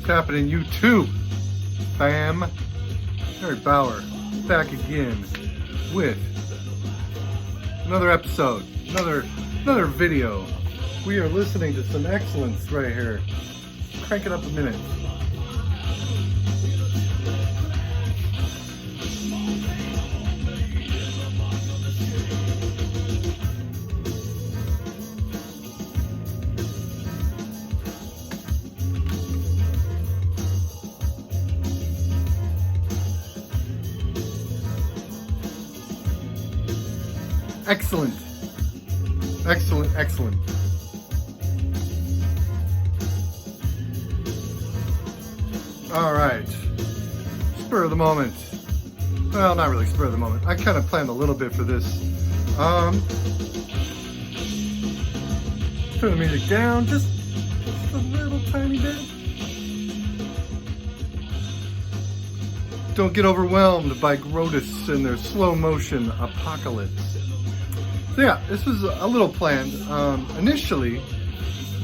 happening, YouTube fam? Eric Bauer back again with another episode, another video. We are listening to some excellence right here. Crank it up a minute. Excellent. Excellent, excellent. All right. Spur of the moment. Well, not really spur of the moment. I kind of planned a little bit for this. Turn the music down just a little tiny bit. Don't get overwhelmed by Grotus and their slow motion apocalypse. So yeah, this was a little planned. Initially,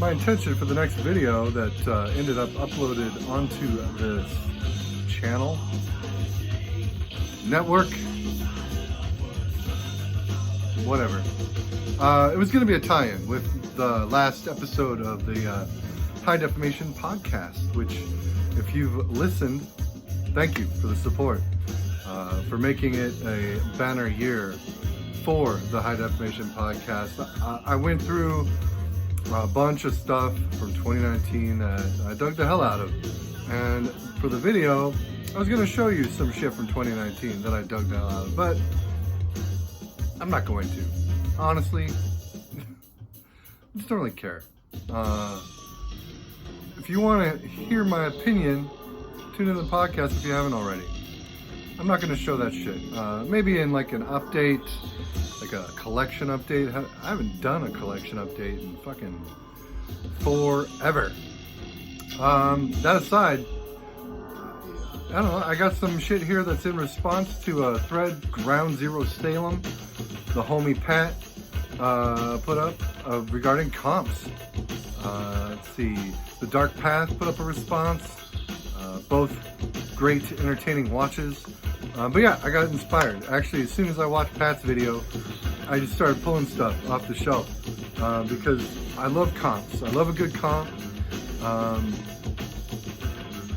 my intention for the next video that ended up uploaded onto this channel, network, whatever. It was going to be a tie-in with the last episode of the High Definition podcast, which, if you've listened, thank you for the support, for making it a banner year for the High Definition podcast. I went through a bunch of stuff from 2019 that I dug the hell out of. And for the video, I was going to show you some shit from 2019 that I dug the hell out of. But I'm not going to. Honestly, I just don't really care. If you want to hear my opinion, tune in to the podcast if you haven't already. I'm not going to show that shit. Maybe in like an update, like a collection update. I haven't done a collection update in fucking forever. That aside, I don't know, I got some shit here that's in response to a thread Groundzero Salem, the homie Pat, put up regarding comps. Let's see, The Dark Path put up a response. Both great, entertaining watches. But yeah, I got inspired. Actually, as soon as I watched Pat's video, I just started pulling stuff off the shelf. Because I love comps. I love a good comp. I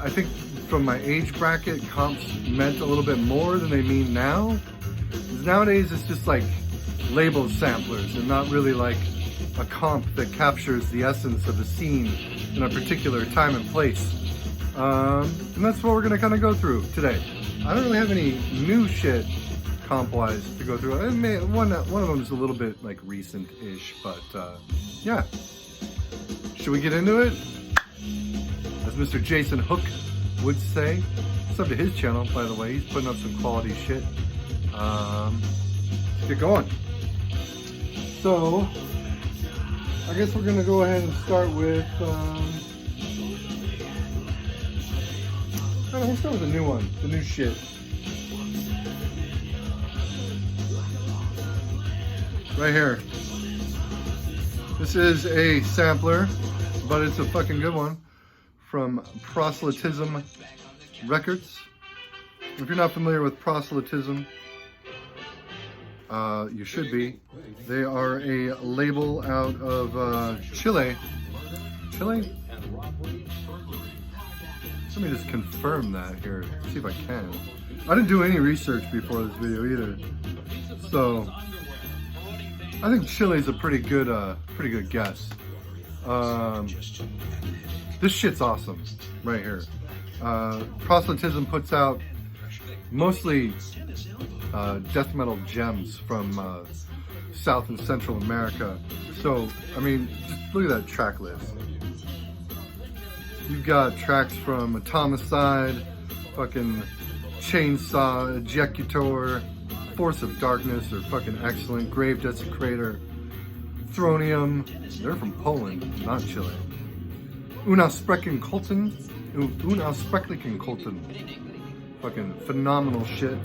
think from my age bracket, comps meant a little bit more than they mean now. Because nowadays, it's just like labeled samplers and not really like a comp that captures the essence of the scene in a particular time and place. And that's what we're going to kind of go through today. I don't really have any new shit comp-wise to go through. One of them is a little bit like recent-ish, but yeah. Should we get into it? As Mr. Jason Hook would say. Sub to his channel, by the way. He's putting up some quality shit. Let's get going. So, I guess we're going to go ahead and start with... we'll start with the new one, the new shit. Right here. This is a sampler, but it's a fucking good one, from Proselytism Records. If you're not familiar with Proselytism, you should be. They are a label out of Chile. Chile? Let me just confirm that here, see if I can. I didn't do any research before this video either. So, I think Chile's a pretty good guess. This shit's awesome, right here. Proselytism puts out mostly death metal gems from South and Central America. So, I mean, just look at that track list. You've got tracks from Atomicide, fucking Chainsaw, Ejector, Force of Darkness, they're fucking excellent, Grave Desecrator, Thronium, they're from Poland, not Chile. Unausprechlichen Kulten, fucking phenomenal shit.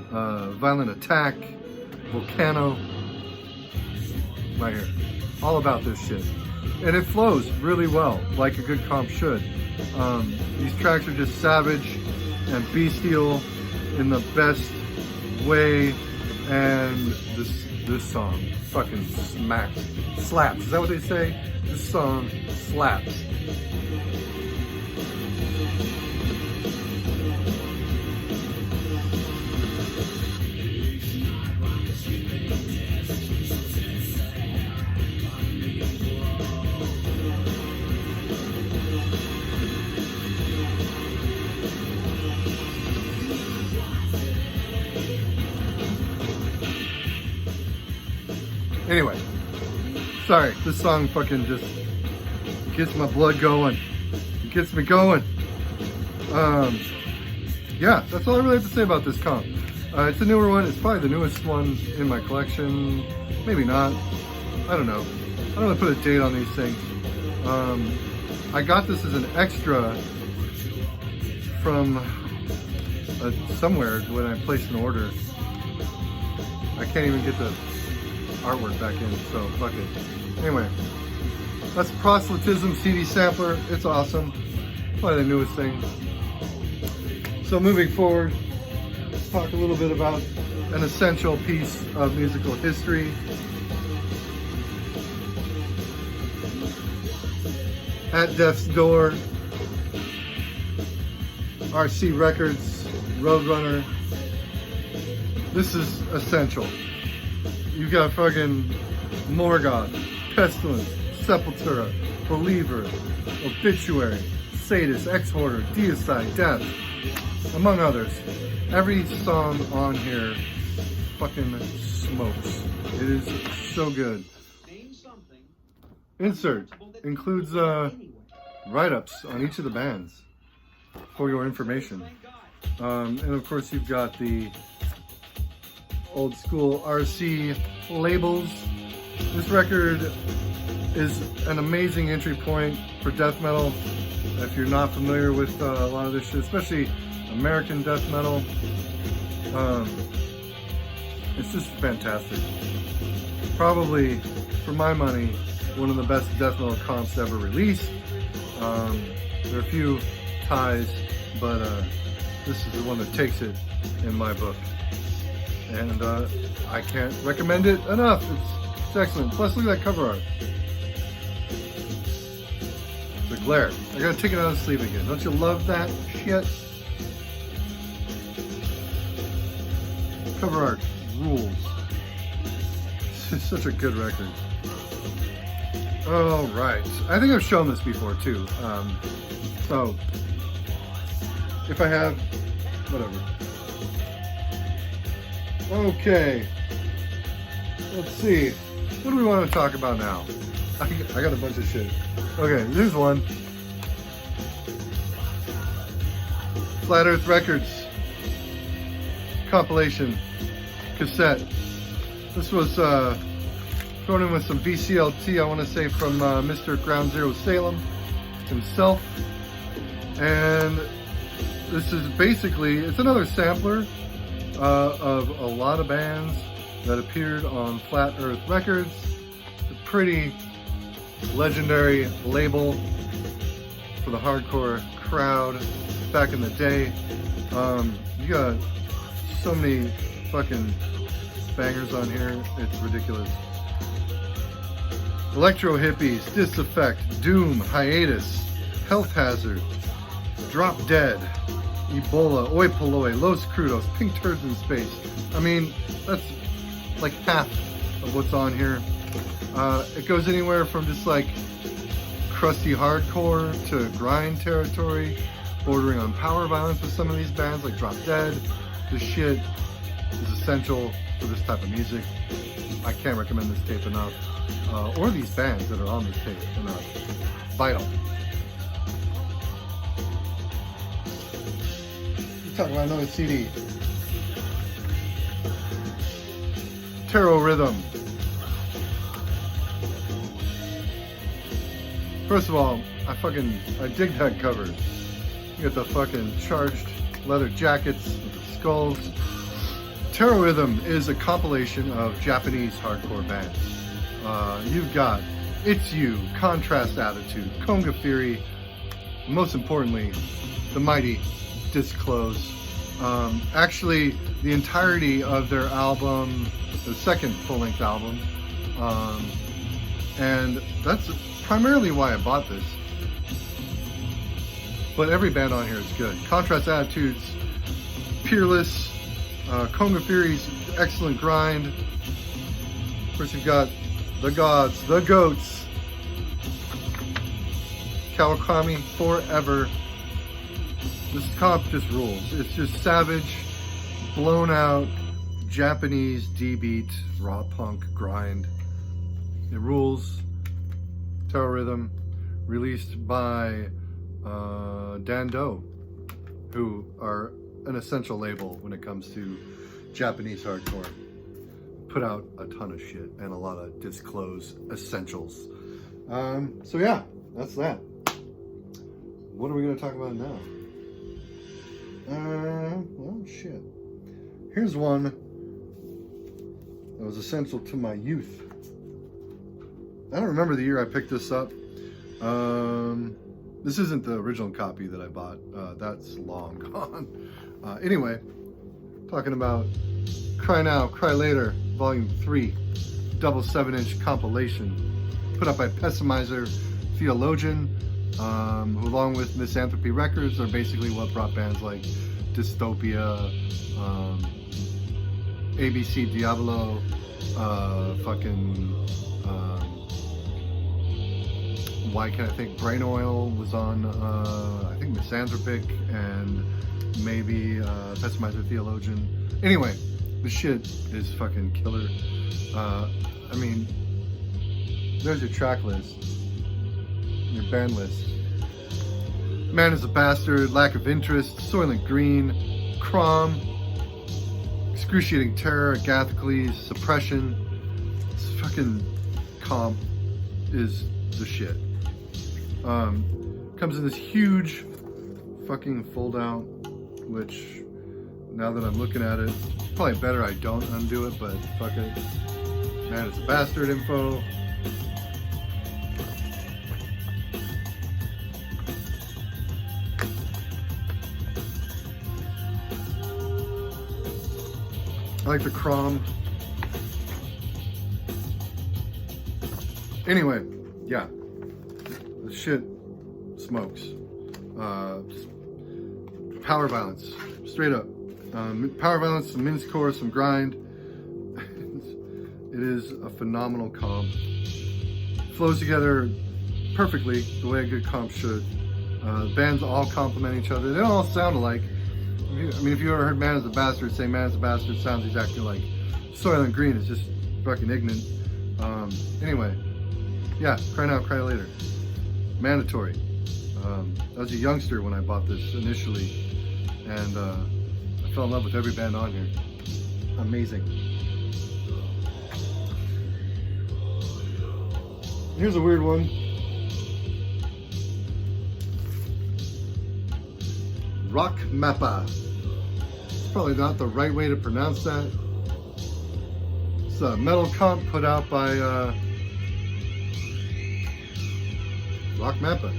Violent Attack, Volcano, right here. All about this shit. and it flows really well, like a good comp should. These tracks are just savage and bestial in the best way, and this song fucking slaps. Is that what they say? This song slaps. Anyway, sorry, this song fucking just gets my blood going. It gets me going. Yeah, that's all I really have to say about this comp. It's a newer one. It's probably the newest one in my collection. Maybe not. I don't know. I don't want to put a date on these things. I got this as an extra from somewhere when I placed an order. I can't even get the artwork back in, so fuck it. Anyway, that's Proselytism CD sampler. It's awesome. Probably the newest thing. So moving forward, let's talk a little bit about an essential piece of musical history. At Death's Door, RC Records, Roadrunner. This is essential. You got fucking Morgoth, Pestilence, Sepultura, Believer, Obituary, Sadist, Exhorter, Deicide, Death, among others. Every song on here fucking smokes. It is so good. Insert includes write-ups on each of the bands for your information. And of course you've got the old school RC labels. This record is an amazing entry point for death metal. If you're not familiar with a lot of this shit, especially American death metal, it's just fantastic. Probably, for my money, one of the best death metal comps ever released. There are a few ties, but this is the one that takes it in my book. And I can't recommend it enough. It's excellent. Plus, look at that cover art. The glare. I gotta take it out of the sleeve again. Don't you love that shit? Cover art rules. It's such a good record. All right. I think I've shown this before too. So, if I have, whatever. Okay, let's see. What do we want to talk about now? I got a bunch of shit. Okay, here's one. Flat Earth Records compilation cassette. This was thrown in with some VCLT, I want to say, from Mr. Groundzero Salem himself. And this is basically, it's another sampler of a lot of bands that appeared on Flat Earth Records. It's a pretty legendary label for the hardcore crowd back in the day. You got so many fucking bangers on here, it's ridiculous. Electro Hippies, Disaffect, Doom, Hiatus, Health Hazard, Drop Dead, Ebola, Oi Polloi, Los Crudos, Pink Turds in Space. I mean, that's like half of what's on here. It goes anywhere from just like crusty hardcore to grind territory, bordering on power violence with some of these bands like Drop Dead. This shit is essential for this type of music. I can't recommend this tape enough, or these bands that are on this tape enough. Vital. Talking about another CD. Tarot Rhythm. First of all, I dig that cover. You got the fucking charged leather jackets with the skulls. Tarot Rhythm is a compilation of Japanese hardcore bands. You've got It's You, Contrast Attitude, Conga Fury, most importantly, the mighty Disclose. Actually, the entirety of their album, the second full-length album, and that's primarily why I bought this. But every band on here is good. Contrast Attitudes, Peerless, Conga Fury's excellent grind. Of course, you've got the gods, the goats, Kawakami Forever. This comp just rules. It's just savage, blown out, Japanese D-beat, raw punk grind. It rules. Terror Rhythm, released by Dando, who are an essential label when it comes to Japanese hardcore. Put out a ton of shit and a lot of Disclose essentials. So yeah, that's that. What are we going to talk about now? Well, shit. Here's one that was essential to my youth. I don't remember the year I picked this up. This isn't the original copy that I bought. That's long gone. Anyway, talking about Cry Now, Cry Later, Volume 3, double 7-inch compilation, put up by Pessimizer Theologian, who along with Misanthropy Records are basically what brought bands like Dystopia, ABC Diablo, why can't I think Brain Oil was on, I think Misanthropic and maybe Pessimizer Theologian. Anyway, the shit is fucking killer. I mean, there's your track list, your band list. Man is a Bastard, Lack of Interest, Soylent Green, Crom, Excruciating Terror, Agathocles, Suppression. This fucking comp is the shit. Comes in this huge fucking fold out, which now that I'm looking at it, probably better I don't undo it, but fuck it. Man is a Bastard info. I like the Crom. Anyway, yeah. The shit smokes. Power Violence. Straight up. Power Violence, some mincecore, some grind. It is a phenomenal comp. Flows together perfectly the way a good comp should. Bands all complement each other. They don't all sound alike. I mean, if you ever heard Man is a Bastard say Man is a Bastard sounds exactly like Soylent Green. It's just fucking ignorant. Anyway, yeah, Cry Now, Cry Later. Mandatory. I was a youngster when I bought this initially, and I fell in love with every band on here. Amazing. Here's a weird one. Rock Mapa. It's probably not the right way to pronounce that. It's a metal comp put out by Rock Mapa.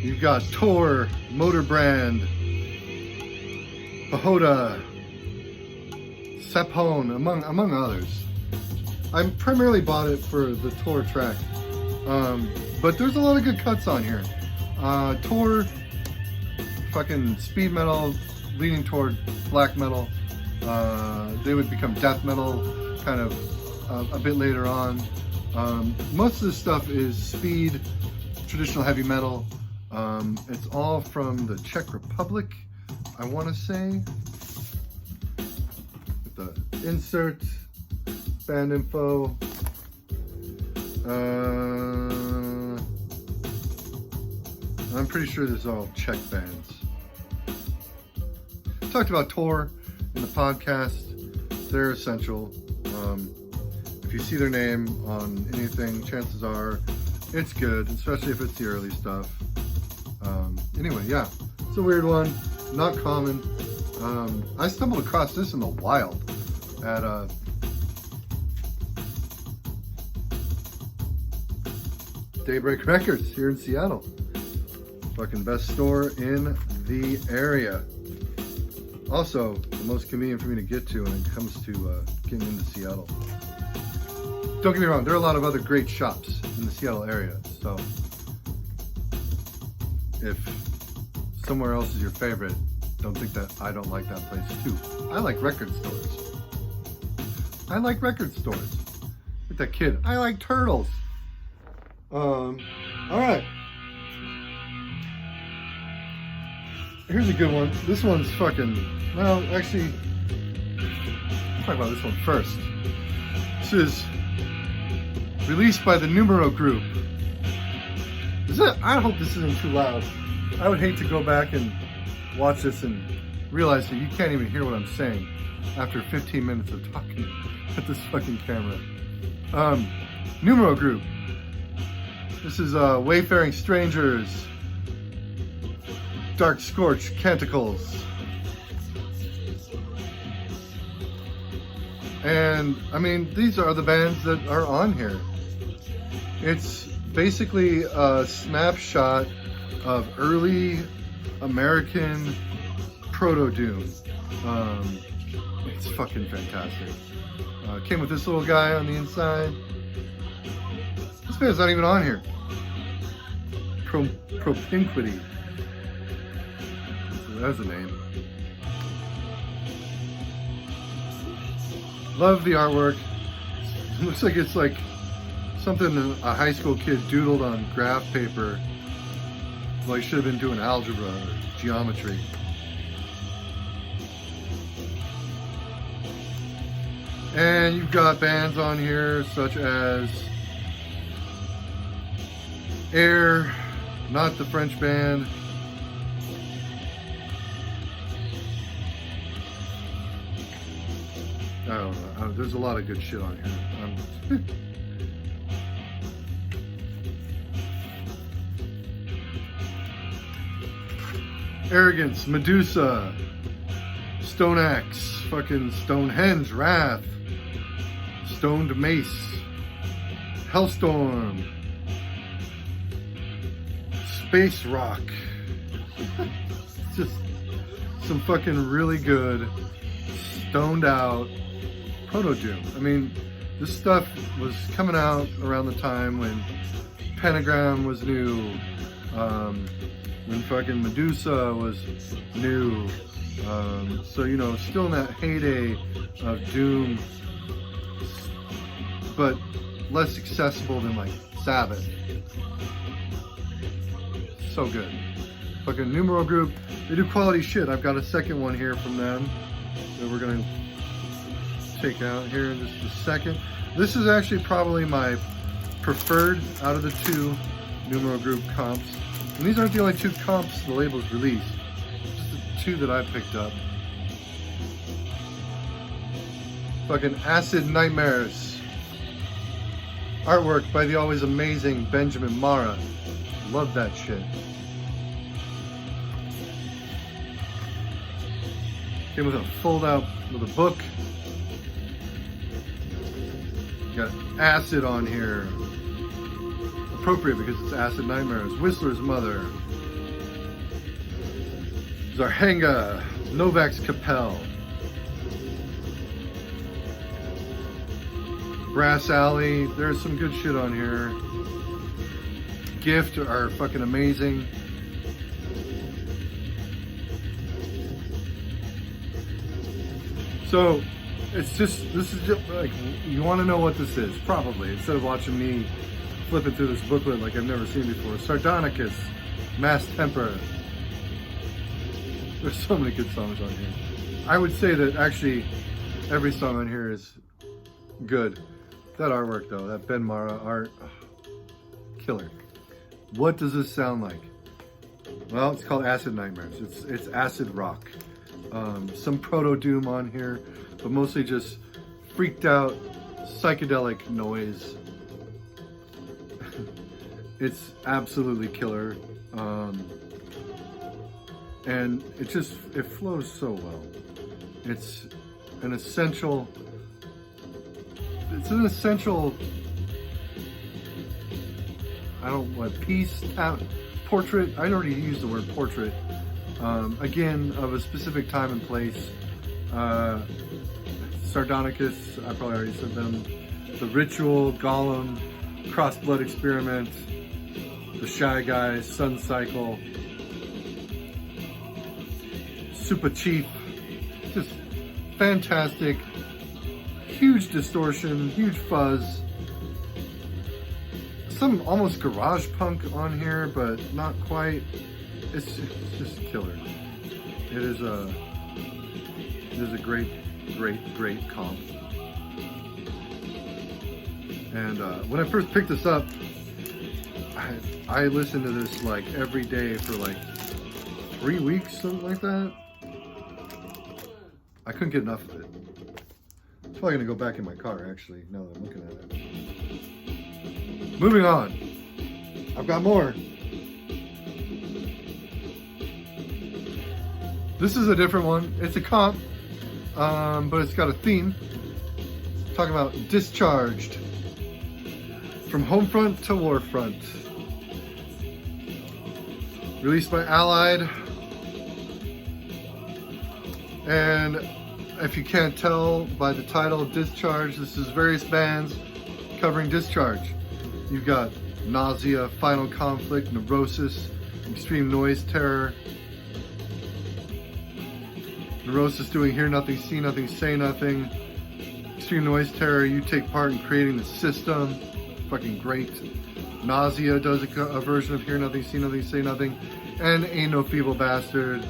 You've got Tor, Motorbrand, Pahoda, Sephone, among others. I primarily bought it for the Tor track, but there's a lot of good cuts on here. Tor, fucking speed metal, leaning toward black metal. They would become death metal kind of a bit later on. Most of this stuff is speed, traditional heavy metal. It's all from the Czech Republic, I want to say. With the insert, band info. I'm pretty sure this is all Czech bands. Talked about Tor in the podcast. They're essential. If you see their name on anything, chances are it's good, especially if it's the early stuff. Anyway, yeah, it's a weird one, not common. I stumbled across this in the wild at Daybreak Records here in Seattle. Fucking best store in the area. Also, the most convenient for me to get to when it comes to getting into Seattle. Don't get me wrong, there are a lot of other great shops in the Seattle area, so if somewhere else is your favorite, don't think that I don't like that place too. I like record stores. I like record stores. Like that kid, I like turtles. Alright. Here's a good one. This one's fucking, well, actually, let's talk about this one first. This is released by the Numero Group. I hope this isn't too loud. I would hate to go back and watch this and realize that you can't even hear what I'm saying after 15 minutes of talking at this fucking camera. Numero Group. This is Wayfaring Strangers, Dark Scorch Canticles. And, I mean, these are the bands that are on here. It's basically a snapshot of early American proto-doom. It's fucking fantastic. Came with this little guy on the inside. This band's not even on here. Propinquity. That's the name. Love the artwork. It looks like it's like something a high school kid doodled on graph paper. Like should have been doing algebra or geometry. And you've got bands on here such as Air, not the French band. I don't know. There's a lot of good shit on here. Arrogance, Medusa, Stone Axe, fucking Stonehenge, Wrath, Stoned Mace, Hellstorm, Space Rock. Just some fucking really good, stoned out proto-doom. I mean, this stuff was coming out around the time when Pentagram was new, when fucking Medusa was new. So, you know, still in that heyday of doom, but less accessible than like Sabbath. So good. Fucking Numero Group. They do quality shit. I've got a second one here from them that we're gonna take out here in just a second. This is actually probably my preferred out of the two Numero Group comps. And these aren't the only two comps the label's released. Just the two that I've picked up. Fucking Acid Nightmares. Artwork by the always amazing Benjamin Mara. Love that shit. Came with a fold out with a book. Got acid on here. Appropriate because it's Acid Nightmares. Whistler's Mother. Zarhanga. Novak's Capel. Brass Alley. There's some good shit on here. Gift are fucking amazing. So, it's just, this is just like, you want to know what this is, probably, instead of watching me flipping through this booklet like I've never seen before. Sardonicus, Mass Temper. There's so many good songs on here. I would say that actually every song on here is good. That artwork though, that Ben Mara art, killer. What does this sound like? Well, it's called Acid Nightmares. It's acid rock. Some proto-doom on here, but mostly just freaked out psychedelic noise. It's absolutely killer. And it flows so well. It's an essential I don't want peace, portrait. I already used the word portrait. Again, of a specific time and place. Sardonicus, I probably already said them. The Ritual, Gollum, Cross Blood Experiment, The Shy Guys, Sun Cycle, Super Chief. Just fantastic. Huge distortion, huge fuzz. Some almost garage punk on here, but not quite. It's just killer. It is a great comp. And when I first picked this up, I listened to this like every day for like 3 weeks, something like that. I couldn't get enough of it. It's probably gonna go back in my car actually, now that I'm looking at it. Moving on. I've got more. This is a different one. It's a comp, but it's got a theme. Talking about Discharged. From Homefront to Warfront. Released by Allied. And if you can't tell by the title, Discharge, this is various bands covering Discharge. You've got Nausea, Final Conflict, Neurosis, Extreme Noise Terror. Neurosis doing Hear Nothing, See Nothing, Say Nothing. Extreme Noise Terror, you take part in creating the system. Fucking great. Nausea does a version of Hear Nothing, See Nothing, Say Nothing. And Ain't No Feeble Bastard.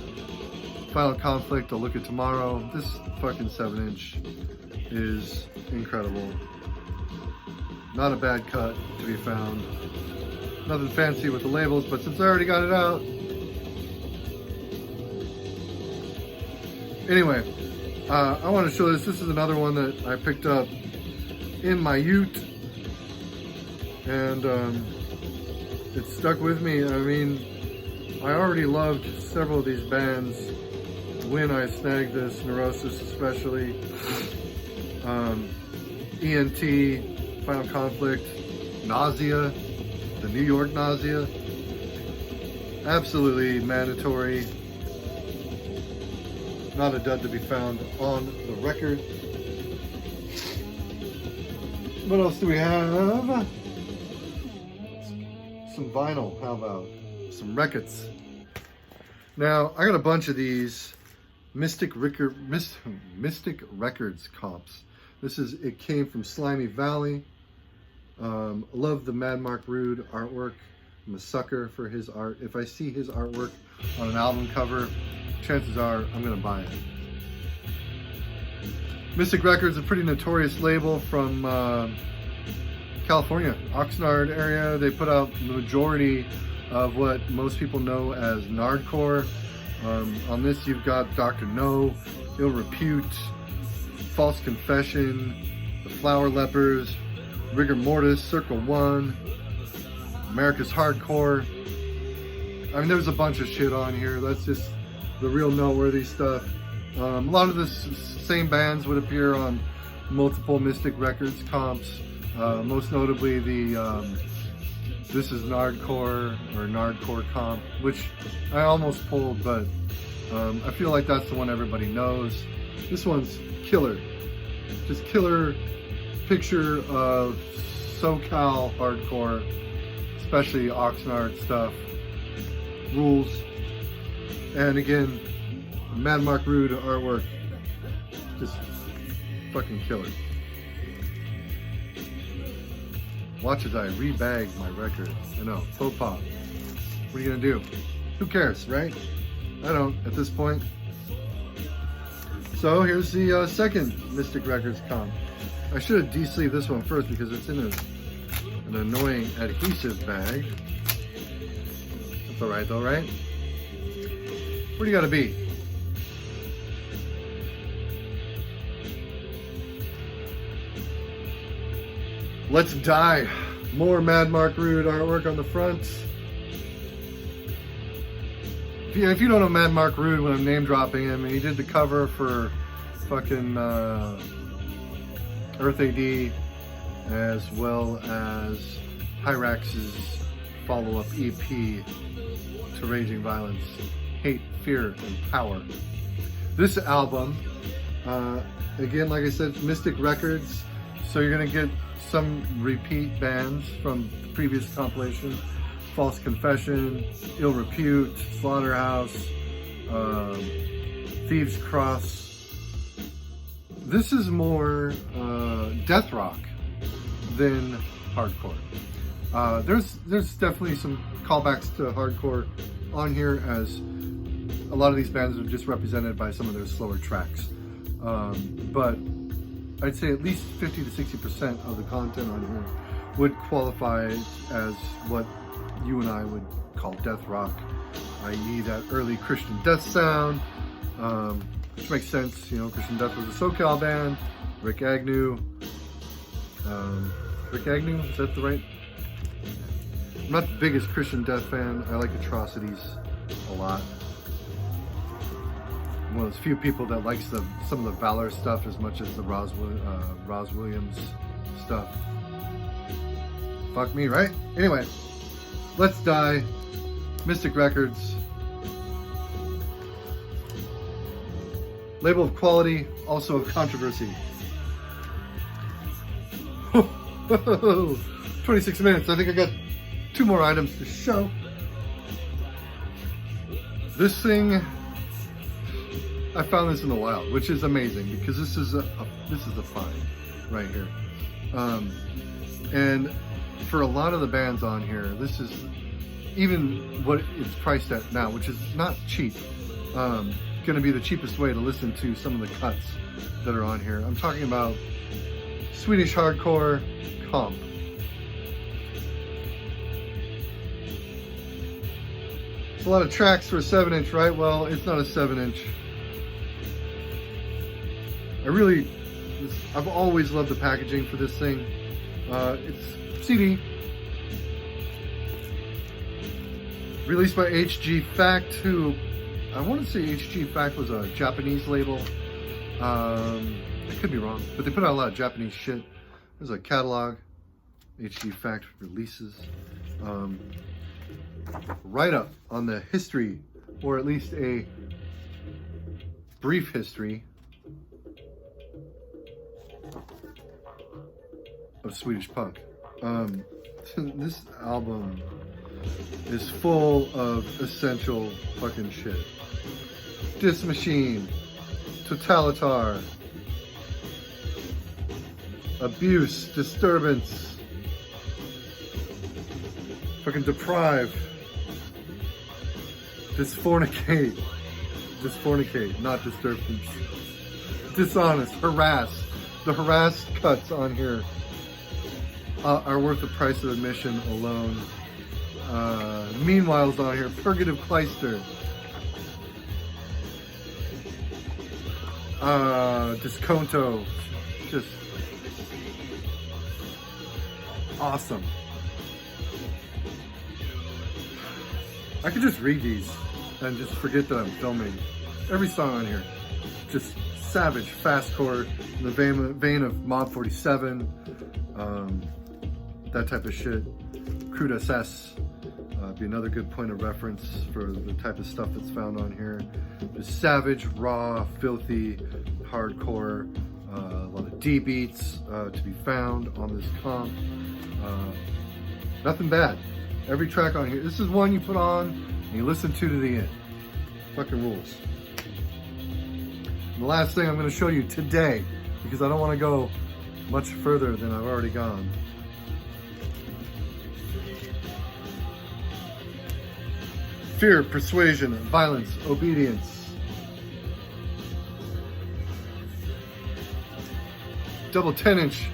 Final Conflict, A Look at Tomorrow. This fucking 7-inch is incredible. Not a bad cut to be found. Nothing fancy with the labels, but since I already got it out. Anyway, I want to show this. This is another one that I picked up in my ute. And it stuck with me. I mean, I already loved several of these bands when I snagged this, Neurosis especially. ENT, Final Conflict, Nausea, the New York Nausea. Absolutely mandatory. Not a dud to be found on the record. What else do we have? Some vinyl, how about? Some records. Now, I got a bunch of these Mystic Records comps. It came from Slimy Valley. Love the Mad Mark Rude artwork. I'm a sucker for his art. If I see his artwork on an album cover, chances are I'm gonna buy it. Mystic Records, a pretty notorious label from California, Oxnard area. They put out the majority of what most people know as Nardcore. On this you've got Dr. No, Ill Repute, False Confession, The Flower Lepers, Rigor Mortis, Circle One, America's Hardcore. I mean, there's a bunch of shit on here. That's just the real noteworthy stuff. A lot of the same bands would appear on multiple Mystic Records comps. Most notably the This Is Nardcore or Nardcore comp, which I almost pulled, but I feel like that's the one everybody knows. This one's killer. Just killer picture of SoCal hardcore, especially Oxnard stuff. Rules. And again, Mad Mark Rude artwork. Just fucking killer. Watch as I rebag my record. I know, faux pop. What are you gonna do? Who cares, right? I don't at this point. So here's the second Mystic Records comp. I should have de-sleeved this one first because it's in an annoying adhesive bag. That's alright though, right? Where do you gotta be? Let's Die. More Mad Mark Rude artwork on the front. If you don't know Mad Mark Rude, when I'm name dropping him, he did the cover for fucking Earth AD, as well as Hyrax's follow-up EP to Raging Violence, Hate, Fear, and Power. This album, again, like I said, Mystic Records, so you're going to get some repeat bands from the previous compilation. False Confession, Ill Repute, Slaughterhouse, Thieves Cross. This is more death rock than hardcore. There's definitely some callbacks to hardcore on here, as a lot of these bands are just represented by some of their slower tracks. But I'd say at least 50 to 60% of the content on here would qualify as what you and I would call death rock, i.e. that early Christian death sound, which makes sense. You know, Christian Death was a SoCal band. Rick Agnew, is that the right? I'm not the biggest Christian Death fan. I like Atrocities a lot. I'm one of those few people that likes some of the Valor stuff as much as the Roz Williams stuff. Fuck me, right? Anyway, Let's Die, Mystic Records. Label of quality, also of controversy. 26 minutes. I think I got 2 more items to show. This thing, I found this in the wild, which is amazing because this is a find right here. And for a lot of the bands on here, this is even what it's priced at now, which is not cheap. Going to be the cheapest way to listen to some of the cuts that are on here. I'm talking about Swedish hardcore Comp. It's a lot of tracks for a 7-inch, right? Well, it's not a 7-inch. I've always loved the packaging for this thing. It's CD. Released by HG Fact, who I want to say HG Fact was a Japanese label. I could be wrong, but they put out a lot of Japanese shit. There's a catalog, HG Fact releases. Write up on the history, or at least a brief history of Swedish punk. This album is full of essential fucking shit. Disc Machine, Totalitar, Abuse, Disturbance, fucking Deprive, Disfornicate, not Disturbance, Dishonest, Harass. The Harass cuts on here are worth the price of admission alone. Meanwhile's on here, Purgative Kleister, Disconto, just awesome. I could just read these and just forget that I'm filming. Every song on here, just savage, fastcore, in the vein of Mob 47, that type of shit. Crude SS be another good point of reference for the type of stuff that's found on here. Just savage, raw, filthy, hardcore, a lot of D beats to be found on this comp. Nothing bad. Every track on here. This is one you put on and you listen to the end. Fucking rules. And the last thing I'm going to show you today, because I don't want to go much further than I've already gone. Fear, Persuasion, Violence, Obedience. Double 10-inch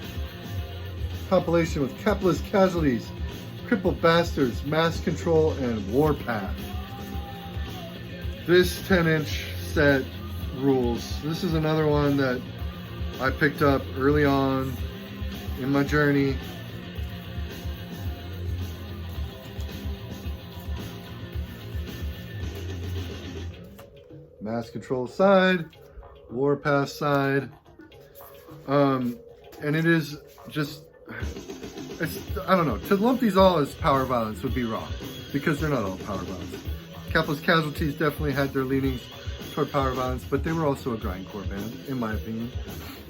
compilation with Capitalist Casualties, Crippled Bastards, Mass Control, and Warpath. This 10-inch set rules. This is another one that I picked up early on in my journey. Mass Control side, Warpath side, and it is just I don't know. To lump these all as power violence would be wrong, because they're not all power violence. Capitalist Casualties definitely had their leanings toward power violence, but they were also a grindcore band, in my opinion.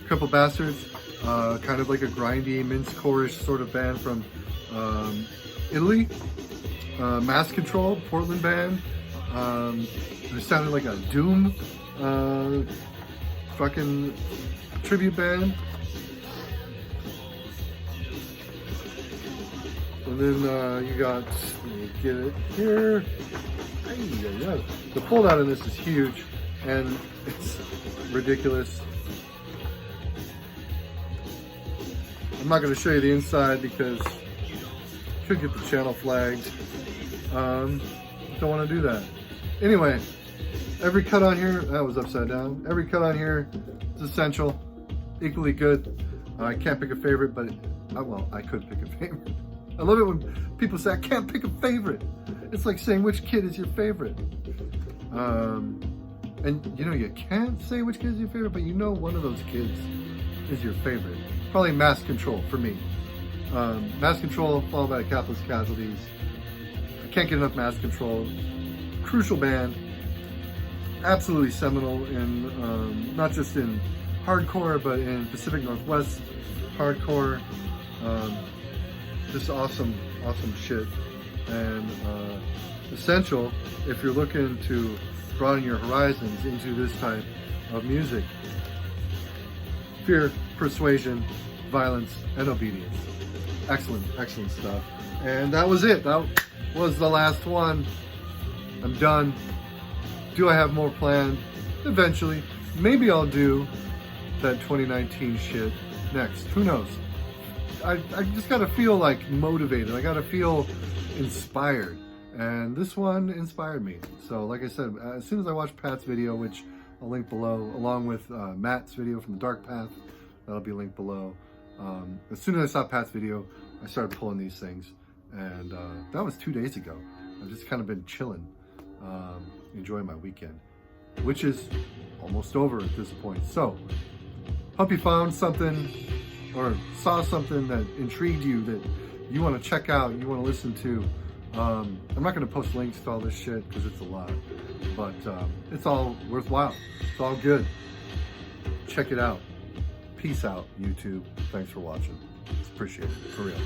Crippled Bastards, kind of like a grindy, mincecore-ish sort of band from Italy. Mass Control, Portland band. It sounded like a Doom fucking tribute band. And then you got, let me get it here. The fold out of this is huge and it's ridiculous. I'm not going to show you the inside because I could get the channel flagged. Don't want to do that. Anyway, every cut on here, that was upside down. Every cut on here is essential, equally good. I can't pick a favorite, but well, I could pick a favorite. I love it when people say, I can't pick a favorite. It's like saying which kid is your favorite. And you know, you can't say which kid is your favorite, but you know one of those kids is your favorite. Probably Mass Control for me. Mass Control followed by the Capitalist Casualties. I can't get enough Mass Control. Crucial band. Absolutely seminal in, not just in hardcore, but in Pacific Northwest hardcore. Just awesome shit, and essential if you're looking to broaden your horizons into this type of music. Fear, persuasion, violence, and obedience. Excellent stuff. And that was it. That was the last one. I'm done. Do I have more planned? Eventually. Maybe I'll do that 2019 shit next. Who knows? I just gotta feel like motivated. I gotta feel inspired. And this one inspired me. So like I said, as soon as I watched Pat's video, which I'll link below, along with Matt's video from the Dark Path, that'll be linked below. As soon as I saw Pat's video, I started pulling these things. And that was 2 days ago. I've just kind of been chilling, enjoying my weekend, which is almost over at this point. So, hope you found something or saw something that intrigued you, that you want to check out, you want to listen to. I'm not going to post links to all this shit because it's a lot, but it's all worthwhile. It's all good. Check it out. Peace out, YouTube. Thanks for watching. It's appreciated, for real.